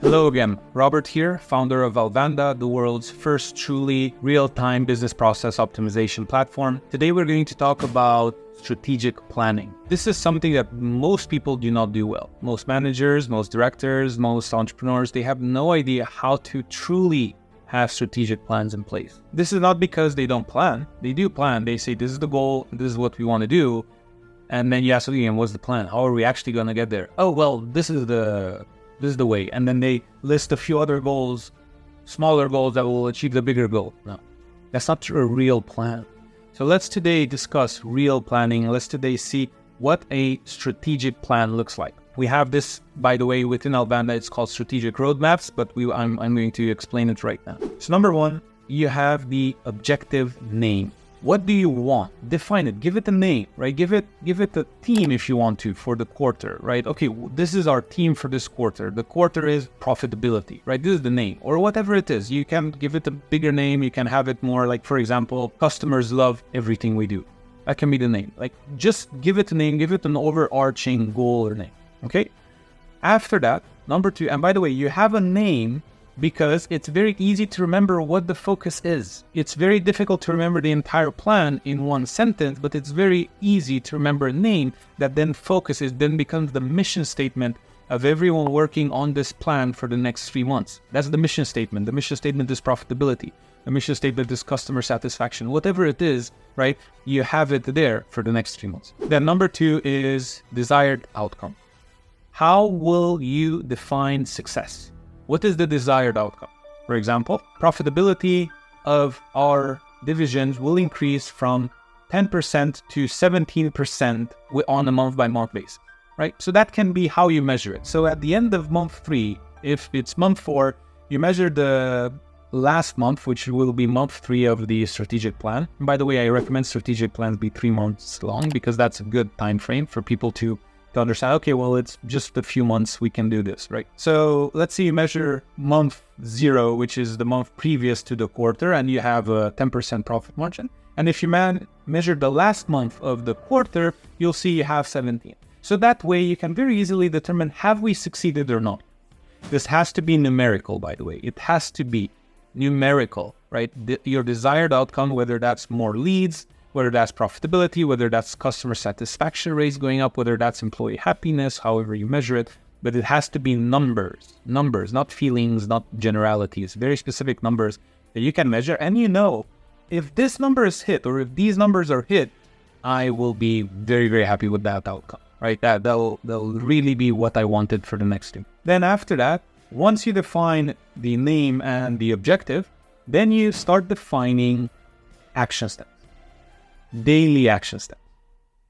Hello again, Robert here, founder of Alvanda, the world's first truly real-time business process optimization platform. Today we're going to talk about strategic planning. This is something that most people do not do well. Most managers, most directors, most entrepreneurs, they have no idea how to truly have strategic plans in place. This is not because they don't plan. They do plan. They say, this is the goal, this is what we want to do. And then you ask again, what's the plan? How are we actually going to get there? Oh, well, this is the way. And then they list a few other goals, smaller goals that will achieve the bigger goal. No, that's not a real plan. So let's today discuss real planning. Let's today see what a strategic plan looks like. We have this, by the way, within Alvanda, it's called strategic roadmaps, but I'm going to explain it right now. So number one, you have the objective name. What do you want? Define it. Give it a name, right? Give it a theme if you want to for the quarter, right? Okay, this is our theme for this quarter. The quarter is profitability, right? This is the name or whatever it is. You can give it a bigger name. You can have it more like, for example, customers love everything we do. That can be the name. Like just give it a name, give it an overarching goal or name, okay? After that, number two, and by the way, you have a name because it's very easy to remember what the focus is. It's very difficult to remember the entire plan in one sentence, but it's very easy to remember a name that then becomes the mission statement of everyone working on this plan for the next 3 months. That's the mission statement. The mission statement is profitability. The mission statement is customer satisfaction. Whatever it is, right? You have it there for the next 3 months. Then number two is desired outcome. How will you define success? What is the desired outcome? For example, profitability of our divisions will increase from 10% to 17% on a month-by-month basis, right? So that can be how you measure it. So at the end of month 3, if it's month 4, you measure the last month, which will be month 3 of the strategic plan. And by the way, I recommend strategic plans be 3 months long because that's a good time frame for people to understand, okay, well, it's just a few months, we can do this, right? So let's say you measure month 0, which is the month previous to the quarter, and you have a 10% profit margin. And if you measure the last month of the quarter, you'll see you have 17. So that way you can very easily determine, have we succeeded or not? This has to be numerical, by the way. It has to be numerical, right? Your desired outcome, whether that's more leads, whether that's profitability, whether that's customer satisfaction rates going up, whether that's employee happiness, however you measure it, but it has to be numbers, not feelings, not generalities, very specific numbers that you can measure. And you know, if this number is hit or if these numbers are hit, I will be very, very happy with that outcome, right? That'll really be what I wanted for the next team. Then after that, once you define the name and the objective, then you start defining action steps. Daily action steps.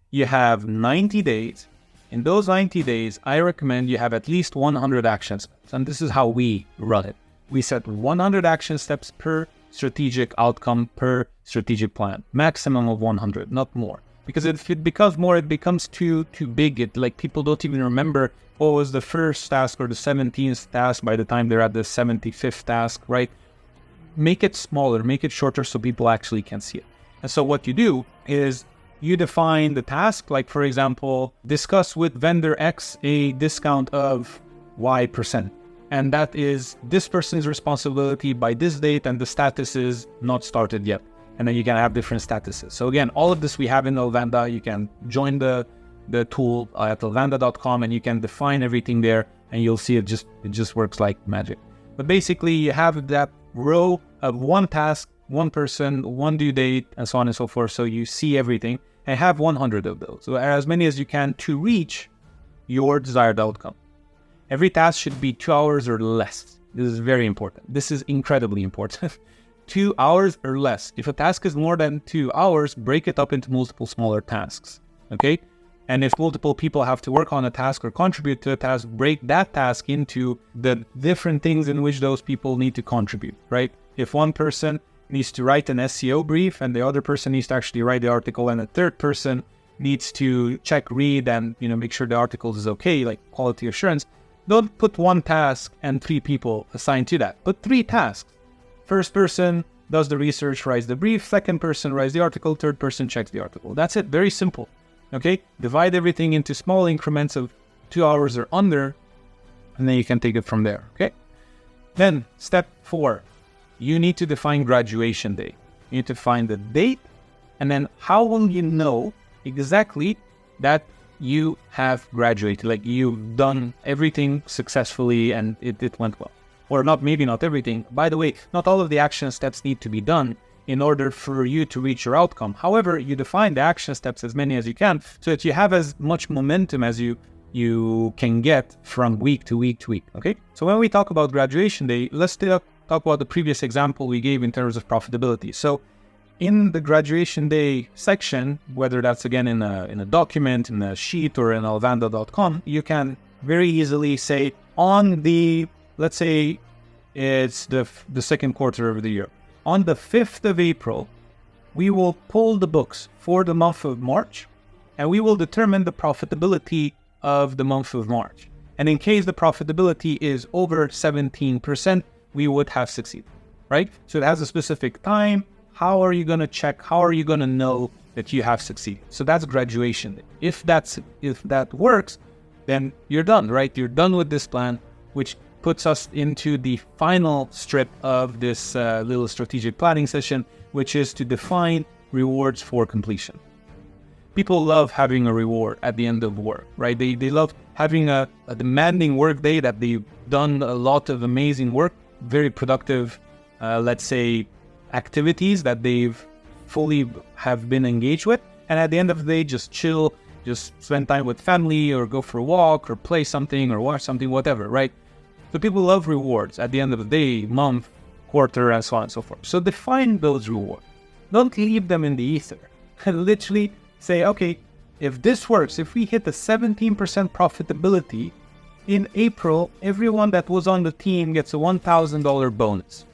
You have 90 days. In those 90 days, I recommend you have at least 100 action steps. And this is how we run it. We set 100 action steps per strategic outcome, per strategic plan. Maximum of 100, not more. Because if it becomes more, it becomes too big. Like people don't even remember what was the first task or the 17th task by the time they're at the 75th task, right? Make it smaller, make it shorter so people actually can see it. And so what you do is you define the task, like for example, discuss with vendor X a discount of Y%. And that is this person's responsibility by this date and the status is not started yet. And then you can have different statuses. So again, all of this we have in Alvanda. You can join the tool at alvanda.com and you can define everything there and you'll see it just works like magic. But basically you have that row of one task, one person, one due date, and so on and so forth. So you see everything and have 100 of those. So as many as you can to reach your desired outcome. Every task should be 2 hours or less. This is very important. This is incredibly important. 2 hours or less. If a task is more than 2 hours, break it up into multiple smaller tasks. Okay? And if multiple people have to work on a task or contribute to a task, break that task into the different things in which those people need to contribute, right? If one person needs to write an SEO brief and the other person needs to actually write the article and a third person needs to check, read, and make sure the article is okay, like quality assurance, don't put one task and 3 people assigned to that. Put 3 tasks. First person does the research, writes the brief, second person writes the article, third person checks the article. That's it. Very simple. Okay? Divide everything into small increments of 2 hours or under, and then you can take it from there. Okay? Then step 4, you need to define graduation day. You need to find the date, and then how will you know exactly that you have graduated, like you've done everything successfully and it went well. Or maybe not everything. By the way, not all of the action steps need to be done in order for you to reach your outcome. However, you define the action steps, as many as you can, so that you have as much momentum as you can get from week to week to week, okay? So when we talk about graduation day, let's talk about the previous example we gave in terms of profitability. So in the graduation day section, whether that's again in a document, in a sheet, or in alvanda.com, you can very easily say on the, let's say it's the second quarter of the year. On the 5th of April, we will pull the books for the month of March, and we will determine the profitability of the month of March. And in case the profitability is over 17%, we would have succeeded, right? So it has a specific time. How are you going to check? How are you going to know that you have succeeded? So that's graduation day. If that works, then you're done, right? You're done with this plan, which puts us into the final strip of this little strategic planning session, which is to define rewards for completion. People love having a reward at the end of work, right? They love having a demanding work day that they've done a lot of amazing work, very productive, let's say, activities that they've fully have been engaged with. And at the end of the day, just chill, just spend time with family, or go for a walk, or play something, or watch something, whatever, right? So people love rewards at the end of the day, month, quarter, and so on and so forth. So define those rewards. Don't leave them in the ether. Literally say, okay, if this works, if we hit the 17% profitability in April, everyone that was on the team gets a $1,000 bonus.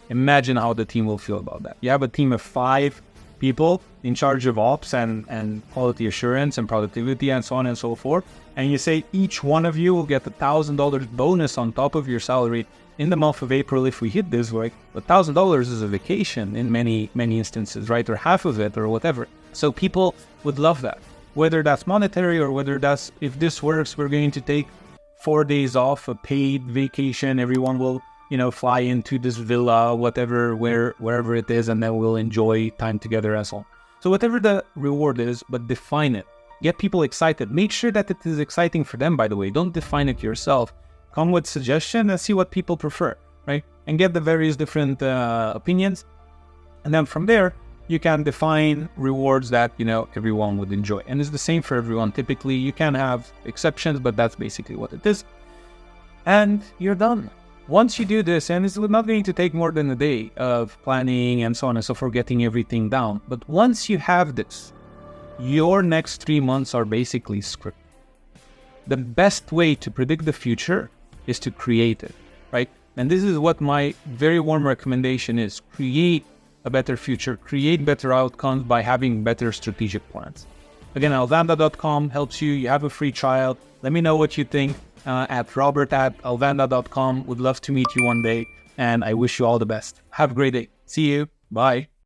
Imagine how the team will feel about that. You have a team of 5 people in charge of ops and quality assurance and productivity and so on and so forth. And you say each one of you will get a $1,000 bonus on top of your salary in the month of April if we hit this work. $1,000 is a vacation in many instances, right? Or half of it or whatever. So people would love that. Whether that's monetary or whether that's, if this works, we're going to take 4 days off, a paid vacation. Everyone will, fly into this villa, whatever, wherever it is, and then we'll enjoy time together as well. So whatever the reward is, but define it. Get people excited. Make sure that it is exciting for them, by the way. Don't define it yourself. Come with suggestion and see what people prefer, right? And get the various different opinions. And then from there, you can define rewards that, everyone would enjoy. And it's the same for everyone. Typically, you can have exceptions, but that's basically what it is. And you're done. Once you do this, and it's not going to take more than a day of planning and so on and so forth, getting everything down. But once you have this, your next 3 months are basically scripted. The best way to predict the future is to create it, right? And this is what my very warm recommendation is. Create a better future, create better outcomes by having better strategic plans. Again, alvanda.com helps you. You have a free trial. Let me know what you think at robert@alvanda.com. Would love to meet you one day, and I wish you all the best. Have a great day. See you. Bye.